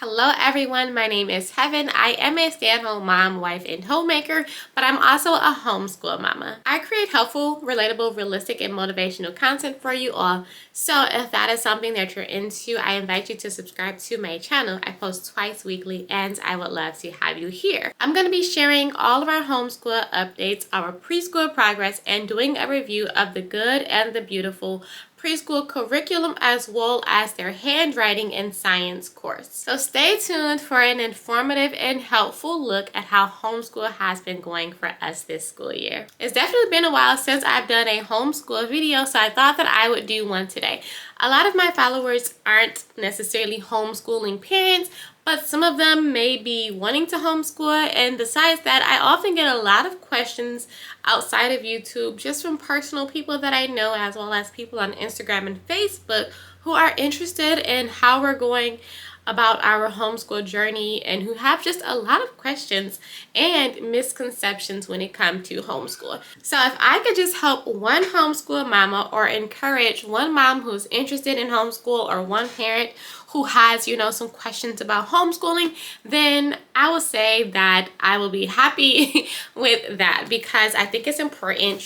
Hello everyone, my name is Heaven. I am a stay-at-home mom, wife, and homemaker, but I'm also a homeschool mama. I create helpful, relatable, realistic, and motivational content for you all. So if that is something that you're into, I invite you to subscribe to my channel. I post twice weekly and I would love to have you here. I'm going to be sharing all of our homeschool updates, our preschool progress, and doing a review of the good and the beautiful preschool curriculum as well as their handwriting and science course. So stay tuned for an informative and helpful look at how homeschool has been going for us this school year. It's definitely been a while since I've done a homeschool video, so I thought that I would do one today. A lot of my followers aren't necessarily homeschooling parents, but some of them may be wanting to homeschool, and besides that, I often get a lot of questions outside of YouTube just from personal people that I know, as well as people on Instagram and Facebook who are interested in how we're going about our homeschool journey and who have just a lot of questions and misconceptions when it comes to homeschool. So if I could just help one homeschool mama or encourage one mom who's interested in homeschool or one parent who has, some questions about homeschooling, then I will say that I will be happy with that, because I think it's important,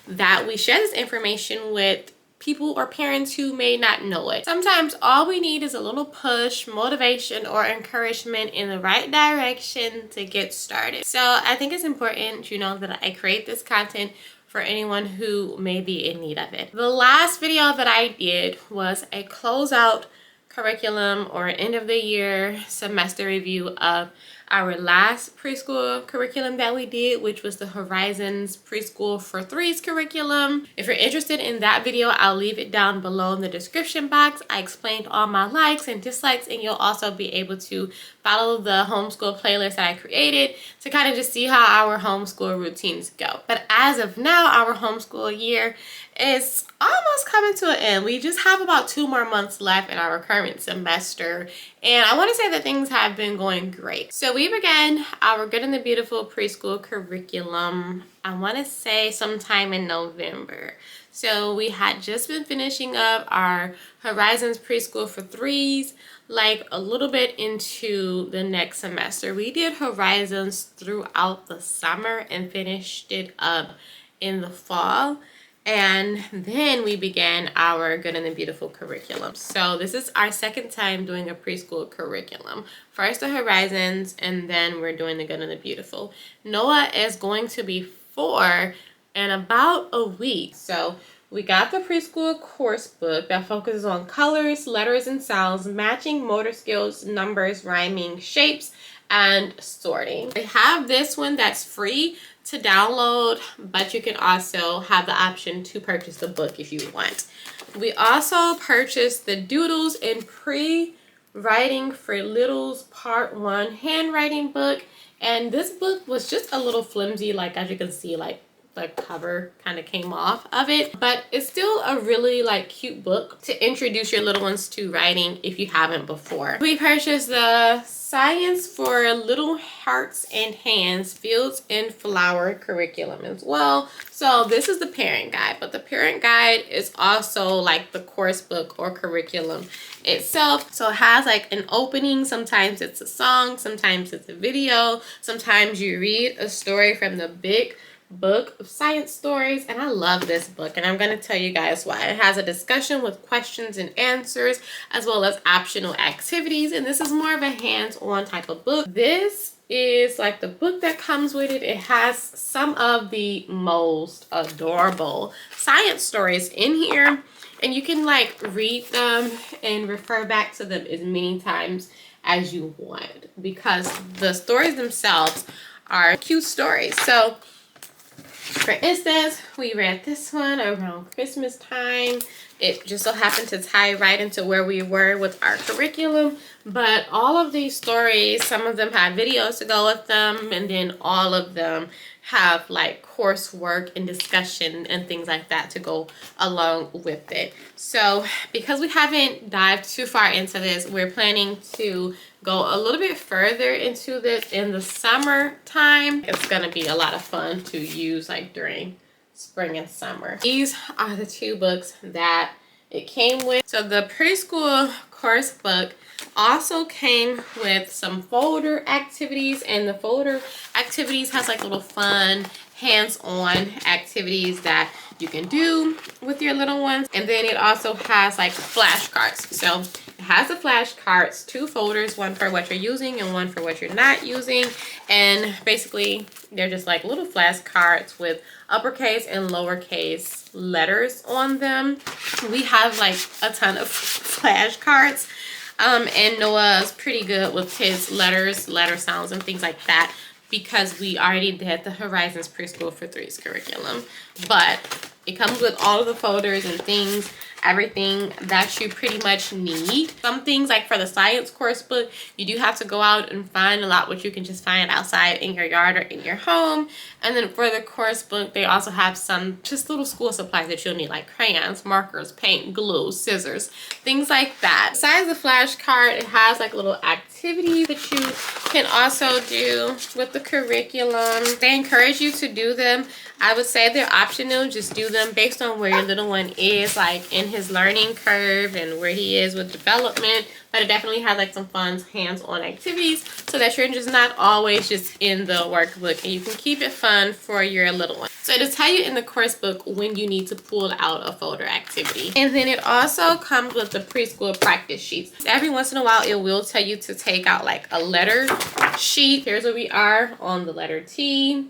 that we share this information with people or parents who may not know it. Sometimes all we need is a little push, motivation, or encouragement in the right direction to get started. So I think it's important, that I create this content for anyone who may be in need of it. The last video that I did was a closeout curriculum or end of the year semester review of our last preschool curriculum that we did, which was the Horizons Preschool for Threes curriculum. If you're interested in that video, I'll leave it down below in the description box. I explained all my likes and dislikes, and you'll also be able to follow the homeschool playlist that I created to kind of just see how our homeschool routines go. But as of now, our homeschool year is almost coming to an end. We just have about 2 more months left in our current semester, and I want to say that things have been going great. So we began our Good and the Beautiful preschool curriculum, I want to say sometime in November. So we had just been finishing up our Horizons Preschool for Threes, like a little bit into the next semester. We did Horizons throughout the summer and finished it up in the fall. And then we began our Good and the Beautiful curriculum. So this is our second time doing a preschool curriculum. First the Horizons, and then we're doing the Good and the Beautiful. Noah is going to be 4 in about a week. So we got the preschool course book that focuses on colors, letters, and sounds, matching motor skills, numbers, rhyming, shapes, and sorting. I have this one that's free to download, but you can also have the option to purchase the book if you want. We also purchased the Doodles and Pre-Writing for Littles Part 1 handwriting book, and this book was just a little flimsy, like as you can see, like the cover kind of came off of it, but it's still a really cute book to introduce your little ones to writing if you haven't before. We purchased the Science for Little Hearts and Hands Fields and Flower curriculum as well. So this is the parent guide, but the parent guide is also like the course book or curriculum itself. So it has an opening, sometimes it's a song, sometimes it's a video, sometimes you read a story from the big book of science stories, and I love this book, and I'm going to tell you guys why. It has a discussion with questions and answers as well as optional activities, and this is more of a hands-on type of book. This is the book that comes with it. It has some of the most adorable science stories in here, and you can read them and refer back to them as many times as you want, because the stories themselves are cute stories. So for instance, we read this one around Christmas time. It just so happened to tie right into where we were with our curriculum. But all of these stories, some of them have videos to go with them, and then all of them have coursework and discussion and things like that to go along with it. So because we haven't dived too far into this, we're planning to go a little bit further into this in the summertime. It's gonna be a lot of fun to use during spring and summer. These are the 2 books that it came with. So the preschool course book also came with some folder activities, and the folder activities has like little fun hands-on activities that you can do with your little ones. And then it also has like flashcards. So it has the flashcards, 2 folders, one for what you're using and one for what you're not using. And basically they're just like little flashcards with uppercase and lowercase letters on them. We have like a ton of flashcards. And Noah's pretty good with his letter sounds and things like that, because we already did the Horizons Preschool for Three's curriculum. But it comes with all of the folders and things, everything that you pretty much need. Some things, like for the science course book, you do have to go out and find a lot what you can just find outside in your yard or in your home. And then for the course book, they also have some just little school supplies that you'll need, like crayons, markers, paint, glue, scissors, things like that. Besides the flashcard, it has like little activities that you can also do with the curriculum. They encourage you to do them. I would say they're optional. Just do them based on where your little one is, like in his learning curve and where he is with development. But it definitely has like some fun hands-on activities so that you're just not always just in the workbook, and you can keep it fun for your little one. So it'll tell you in the course book when you need to pull out a folder activity. And then it also comes with the preschool practice sheets. Every once in a while, it will tell you to take out like a letter sheet. Here's where we are on the letter T.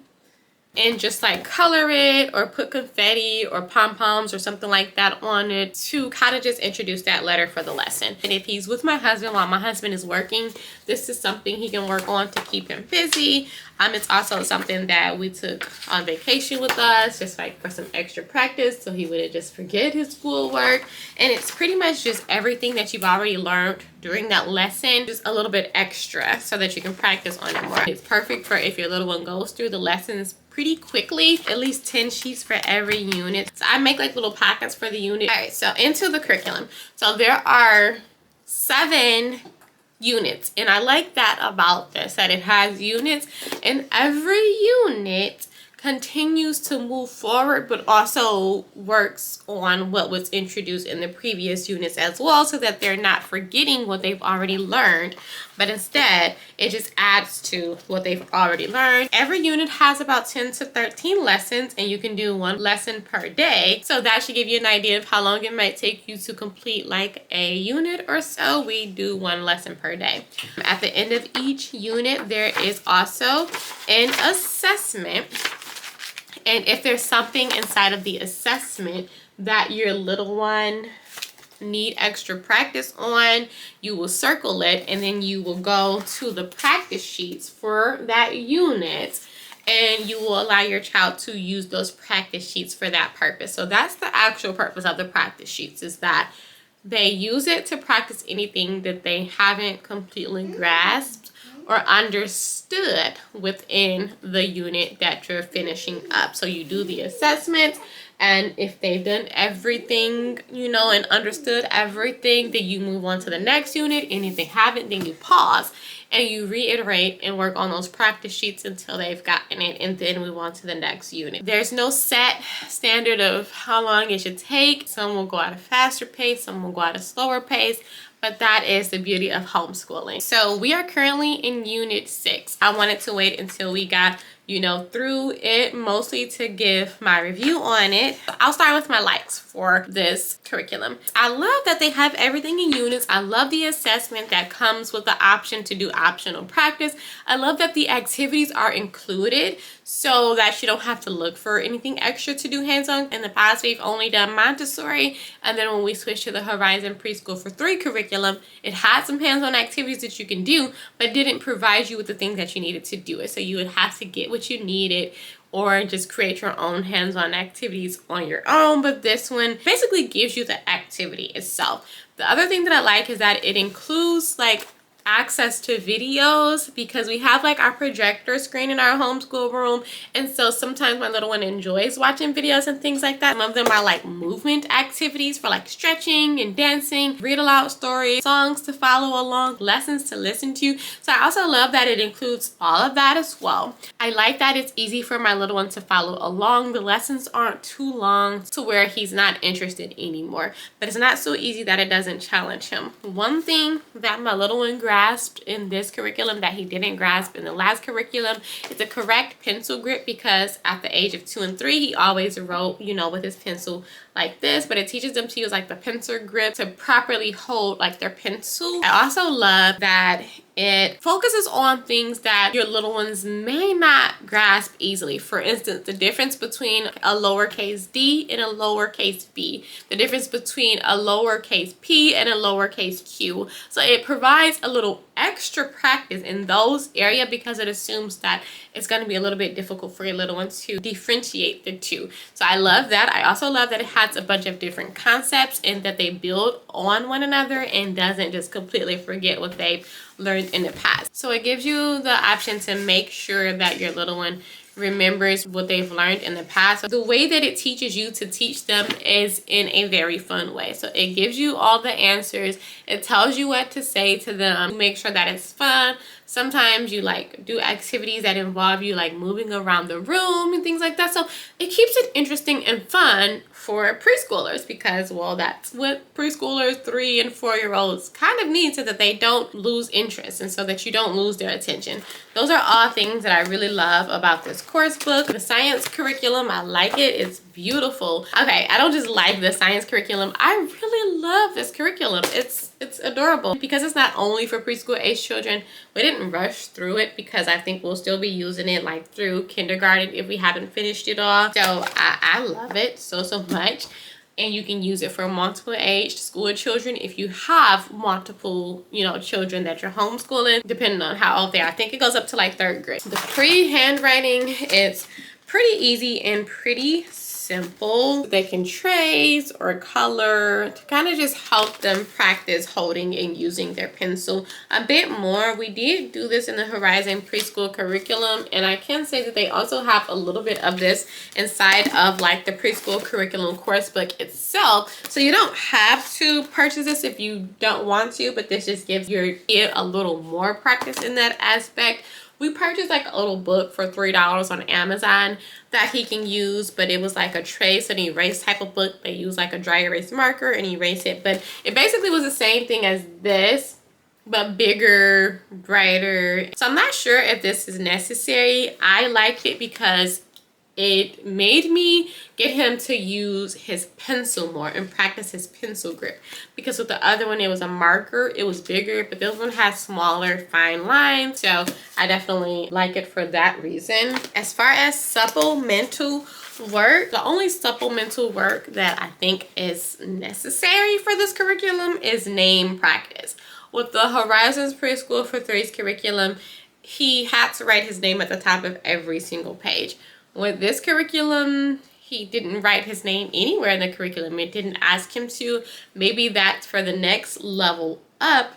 And just like color it or put confetti or pom-poms or something like that on it to kind of just introduce that letter for the lesson. And if he's with my husband while my husband is working, this is something he can work on to keep him busy. It's also something that we took on vacation with us, just like for some extra practice so he wouldn't just forget his schoolwork. And it's pretty much just everything that you've already learned during that lesson, just a little bit extra so that you can practice on it more. It's perfect for if your little one goes through the lessons pretty quickly, at least 10 sheets for every unit. So I make like little pockets for the unit. All right, so into the curriculum. So there are 7 units, and I like that about this, that it has units, and every unit continues to move forward but also works on what was introduced in the previous units as well, so that they're not forgetting what they've already learned, but instead it just adds to what they've already learned. Every unit has about 10 to 13 lessons, and you can do 1 lesson per day, so that should give you an idea of how long it might take you to complete like a unit or so. We do 1 lesson per day. At the end of each unit, there is also an assessment. And if there's something inside of the assessment that your little one need extra practice on, you will circle it, and then you will go to the practice sheets for that unit, and you will allow your child to use those practice sheets for that purpose. So that's the actual purpose of the practice sheets, is that they use it to practice anything that they haven't completely grasped or understood within the unit that you're finishing up. So you do the assessment, and if they've done everything, you know, and understood everything, then you move on to the next unit. And if they haven't, then you pause and you reiterate and work on those practice sheets until they've gotten it, and then move on to the next unit. There's no set standard of how long it should take. Some will go at a faster pace, some will go at a slower pace, but that is the beauty of homeschooling. So we are currently in unit 6. I wanted to wait until we got, you know, through it, mostly to give my review on it. I'll start with my likes for this curriculum. I love that they have everything in units. I love the assessment that comes with the option to do optional practice. I love that the activities are included so that you don't have to look for anything extra to do hands-on. In the past, we've only done Montessori, and then when we switched to the Horizon Preschool for 3 curriculum, it had some hands-on activities that you can do, but didn't provide you with the things that you needed to do it. So you would have to get what you needed or just create your own hands-on activities on your own. But this one basically gives you the activity itself. The other thing that I like is that it includes like access to videos because we have like our projector screen in our homeschool room, and so sometimes my little one enjoys watching videos and things like that. Some of them are like movement activities for like stretching and dancing, read aloud stories, songs to follow along, lessons to listen to. So I also love that it includes all of that as well. I like that it's easy for my little one to follow along. The lessons aren't too long to where he's not interested anymore, but it's not so easy that it doesn't challenge him. One thing that my little one grasped in this curriculum that he didn't grasp in the last curriculum is the correct pencil grip, because at the age of 2 and 3 he always wrote, you know, with his pencil like this, but it teaches them to use like the pencil grip to properly hold like their pencil. I also love that it focuses on things that your little ones may not grasp easily. For instance, the difference between a lowercase d and a lowercase b, the difference between a lowercase p and a lowercase q. So it provides a little extra practice in those areas because it assumes that it's going to be a little bit difficult for your little ones to differentiate the two. So I love that. I also love that it has a bunch of different concepts and that they build on one another and doesn't just completely forget what they've learned in the past. So it gives you the option to make sure that your little one remembers what they've learned in the past. The way that it teaches you to teach them is in a very fun way. So it gives you all the answers. It tells you what to say to them. Make sure that it's fun. Sometimes you like do activities that involve you like moving around the room and things like that. So it keeps it interesting and fun for preschoolers because, well, that's what preschoolers, 3 and 4-year-olds kind of need so that they don't lose interest and so that you don't lose their attention. Those are all things that I really love about this course book. The science curriculum, I like it. It's beautiful. Okay, I don't just like the science curriculum. I really love this curriculum. It's adorable because it's not only for preschool age children. We didn't rush through it because I think we'll still be using it like through kindergarten if we haven't finished it all. So I love it so much. And you can use it for multiple age school children if you have multiple, you know, children that you're homeschooling, depending on how old they are. I think it goes up to like 3rd grade. The pre-handwriting is pretty easy and pretty simple. They can trace or color to kind of just help them practice holding and using their pencil a bit more. We did do this in the Horizon preschool curriculum, and I can say that they also have a little bit of this inside of like the preschool curriculum course book itself. So you don't have to purchase this if you don't want to, but this just gives your kid a little more practice in that aspect. We purchased like a little book for $3 on Amazon that he can use, but it was like a trace and erase type of book. They use like a dry erase marker and erase it, but it basically was the same thing as this, but bigger, brighter. So I'm not sure if this is necessary. I liked it because it made me get him to use his pencil more and practice his pencil grip, because with the other one it was a marker, it was bigger, but this one has smaller fine lines. So I definitely like it for that reason. As far as supplemental work, the only supplemental work that I think is necessary for this curriculum is name practice. With the Horizons Preschool for 3's curriculum, he had to write his name at the top of every single page. With this curriculum, he didn't write his name anywhere in the curriculum. It didn't ask him to. Maybe that's for the next level up.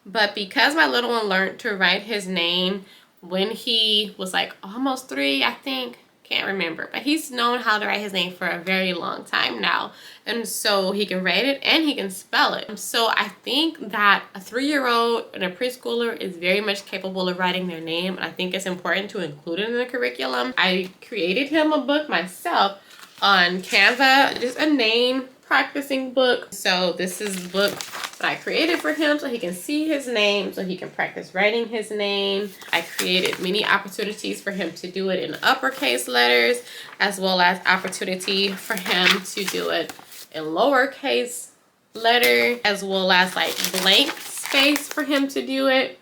But because my little one learned to write his name when he was like almost 3, I think, can't remember, but he's known how to write his name for a very long time now, and so he can write it and he can spell it. So I think that a 3-year-old and a preschooler is very much capable of writing their name, and I think it's important to include it in the curriculum. I created him a book myself on Canva, just a name practicing book. So this is the book that I created for him so he can see his name, so he can practice writing his name. I created many opportunities for him to do it in uppercase letters, as well as opportunity for him to do it in lowercase letter, as well as like blank space for him to do it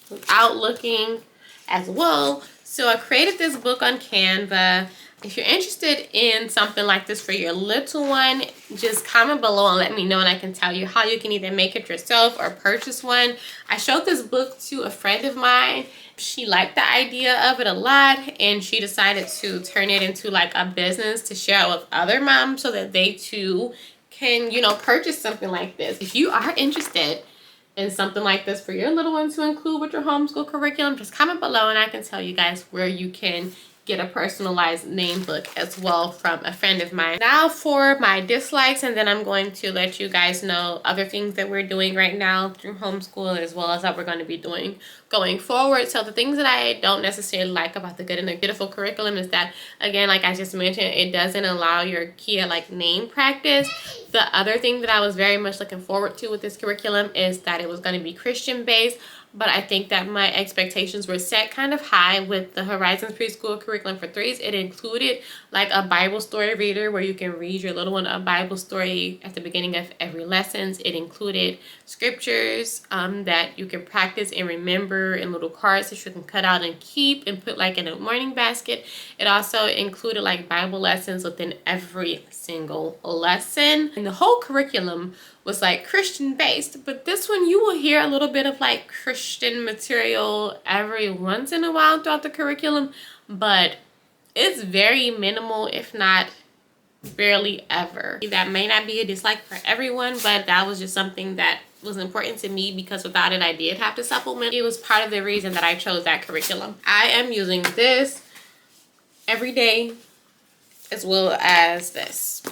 without looking as well. So I created this book on Canva. If you're interested in something like this for your little one, just comment below and let me know, and I can tell you how you can either make it yourself or purchase one. I showed this book to a friend of mine. She liked the idea of it a lot, and she decided to turn it into like a business to share with other moms so that they too can, you know, purchase something like this. If you are interested and something like this for your little one to include with your homeschool curriculum, just comment below and I can tell you guys where you can get a personalized name book as well from a friend of mine. Now for my dislikes, and then I'm going to let you guys know other things that we're doing right now through homeschool, as well as what we're going to be doing going forward. So the things that I don't necessarily like about the Good and the Beautiful curriculum is that, again, like I just mentioned, it doesn't allow your kid like name practice. The other thing that I was very much looking forward to with this curriculum is that it was going to be Christian based, but I think that my expectations were set kind of high with the Horizons Preschool curriculum for threes. It included like a Bible story reader where you can read your little one a Bible story at the beginning of every lesson. It included scriptures that you can practice and remember in little cards that you can cut out and keep and put like in a morning basket. It also included like Bible lessons within every single lesson. And the whole curriculum was like Christian based, but this one you will hear a little bit of like Christian material every once in a while throughout the curriculum, but it's very minimal, if not barely ever. That may not be a dislike for everyone, but that was just something that was important to me because without it I did have to supplement. It was part of the reason that I chose that curriculum. I am using this every day as well as this.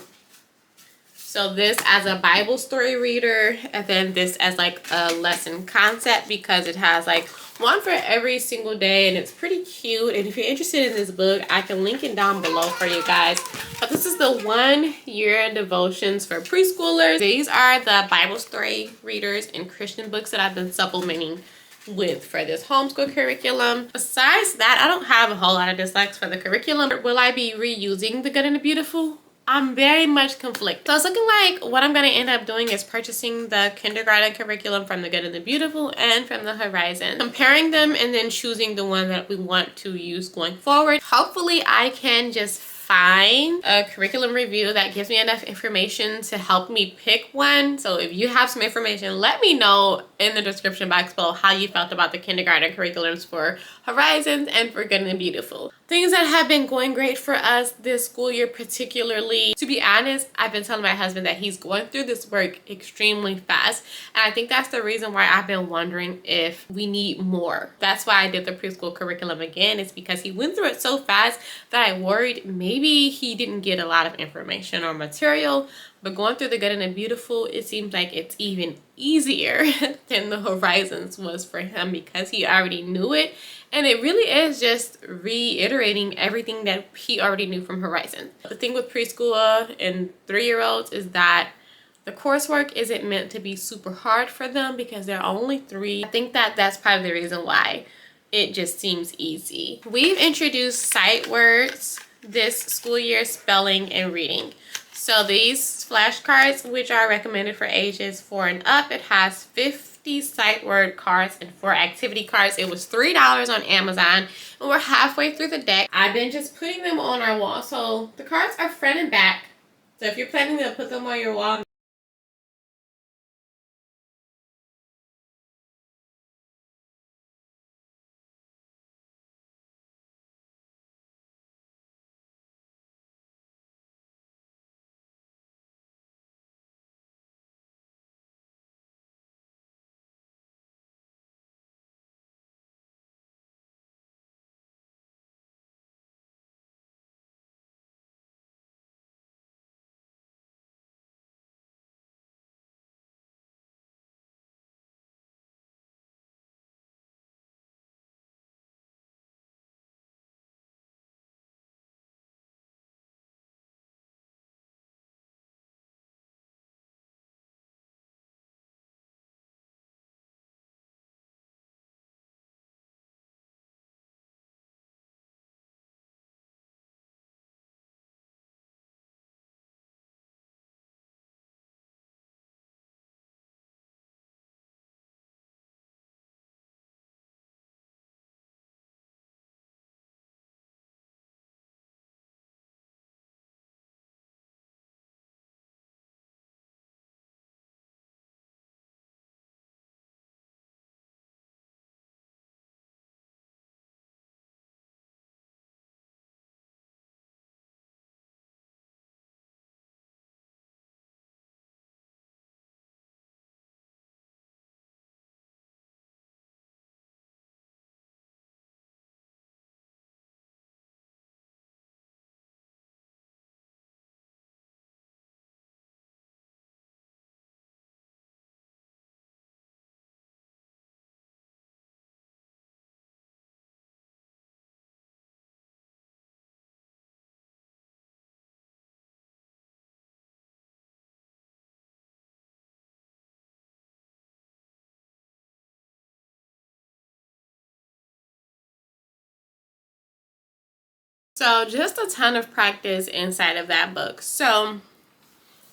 So this as a Bible story reader, and then this as like a lesson concept, because it has like one for every single day and it's pretty cute. And if you're interested in this book, I can link it down below for you guys. But this is the 1 year devotions for preschoolers. These are the Bible story readers and Christian books that I've been supplementing with for this homeschool curriculum. Besides that, I don't have a whole lot of dislikes for the curriculum. Will I be reusing the Good and the Beautiful? I'm very much conflicted. So it's looking like what I'm going to end up doing is purchasing the kindergarten curriculum from the Good and the Beautiful and from the Horizon, comparing them and then choosing the one that we want to use going forward. Hopefully I can just find a curriculum review that gives me enough information to help me pick one. So if you have some information, let me know in the description box below how you felt about the kindergarten curriculums for Horizons and for Good and Beautiful. Things that have been going great for us this school year particularly. To be honest, I've been telling my husband that he's going through this work extremely fast. And I think that's the reason why I've been wondering if we need more. That's why I did the preschool curriculum again. It's because he went through it so fast that I worried maybe he didn't get a lot of information or material. But going through the Good and the Beautiful, it seems like it's even easier than the Horizons was for him because he already knew it. And it really is just reiterating everything that he already knew from Horizon. The thing with preschool and 3-year-olds is that the coursework isn't meant to be super hard for them because they're only 3. I think that that's part of the reason why it just seems easy. We've introduced sight words this school year, spelling and reading. So these flashcards, which are recommended for ages 4 and up, it has 50 sight word cards and 4 activity cards. It was $3 on Amazon, and we're halfway through the deck. I've been just putting them on our wall. So the cards are front and back. So if you're planning to put them on your wall, So just a ton of practice inside of that book. So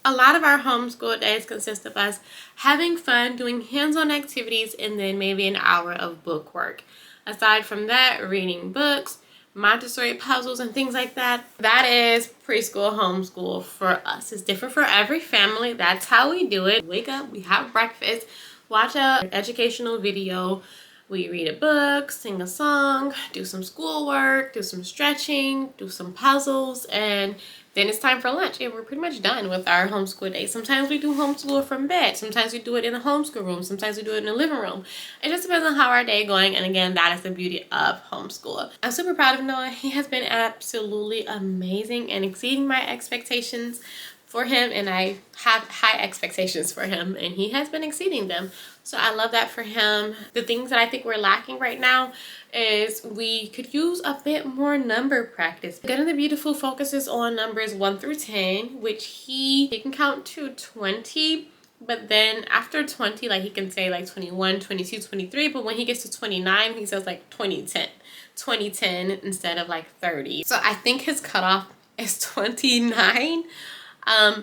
a lot of our homeschool days consist of us having fun, doing hands-on activities, and then maybe an hour of book work. Aside from that, reading books, Montessori puzzles, and things like that. That is preschool homeschool for us. It's different for every family. That's how we do it. Wake up, we have breakfast, watch a educational video, we read a book, sing a song, do some schoolwork, do some stretching, do some puzzles, and then it's time for lunch, and we're pretty much done with our homeschool day. Sometimes we do homeschool from bed. Sometimes we do it in the homeschool room. Sometimes we do it in the living room. It just depends on how our day going. And again, that is the beauty of homeschool. I'm super proud of Noah. He has been absolutely amazing and exceeding my expectations for him, and I have high expectations for him, and he has been exceeding them. So I love that for him. The things that I think we're lacking right now is we could use a bit more number practice. Good and the Beautiful focuses on numbers 1 through 10, which he can count to 20, but then after 20, like he can say like 21, 22, 23, but when he gets to 29, he says like 2010 instead of like 30. So I think his cutoff is 29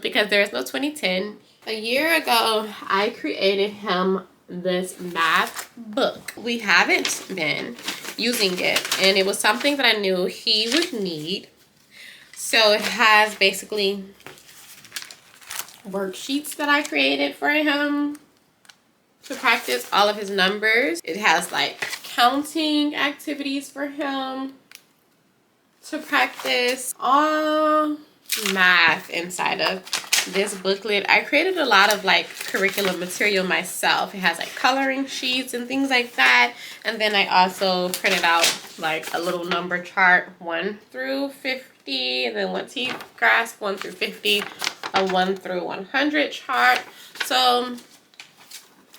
because there is no 2010. A year ago, I created him this math book. We haven't been using it, and it was something that I knew he would need. So it has basically worksheets that I created for him to practice all of his numbers. It has like counting activities for him to practice all math inside of this booklet. I created a lot of like curriculum material myself. It has like coloring sheets and things like that, and then I also printed out like a little number chart 1 through 50, and then once he grasped 1 through 50, a 1 through 100 chart. So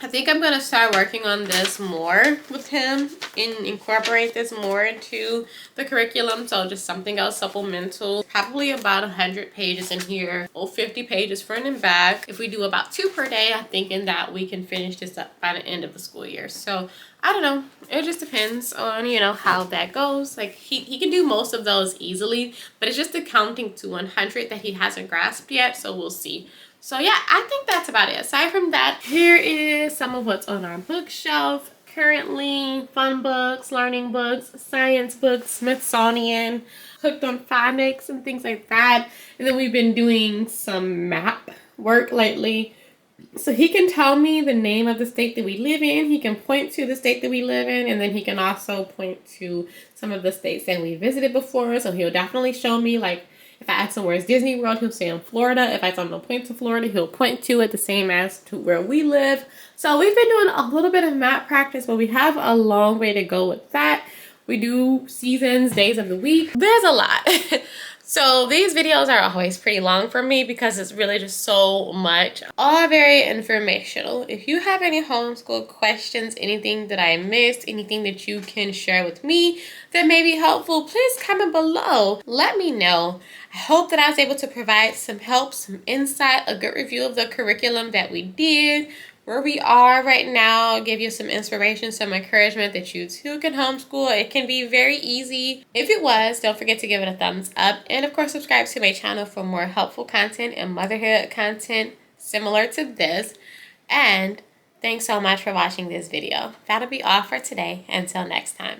I think I'm going to start working on this more with him and incorporate this more into the curriculum. So just something else supplemental. Probably about 100 pages in here, or 50 pages front and back. If we do about 2 per day, I'm thinking that we can finish this up by the end of the school year. So I don't know. It just depends on, you know, how that goes. Like he can do most of those easily, but it's just the counting to 100 that he hasn't grasped yet. So we'll see. So yeah, I think that's about it. Aside from that, here is some of what's on our bookshelf currently. Fun books, learning books, science books, Smithsonian, hooked on phonics and things like that. And then we've been doing some map work lately. So he can tell me the name of the state that we live in. He can point to the state that we live in, and then he can also point to some of the states that we visited before. So he'll definitely show me, like, if I ask him where's Disney World, he'll say in Florida. If I tell him to point to Florida, he'll point to it the same as to where we live. So we've been doing a little bit of map practice, but we have a long way to go with that. We do seasons, days of the week. There's a lot. So these videos are always pretty long for me because it's really just so much. All very informational. If you have any homeschool questions, anything that I missed, anything that you can share with me that may be helpful, please comment below. Let me know. I hope that I was able to provide some help, some insight, a good review of the curriculum that we did, where we are right now, give you some inspiration, some encouragement that you too can homeschool. It can be very easy. If it was, don't forget to give it a thumbs up. And of course, subscribe to my channel for more helpful content and motherhood content similar to this. And thanks so much for watching this video. That'll be all for today. Until next time.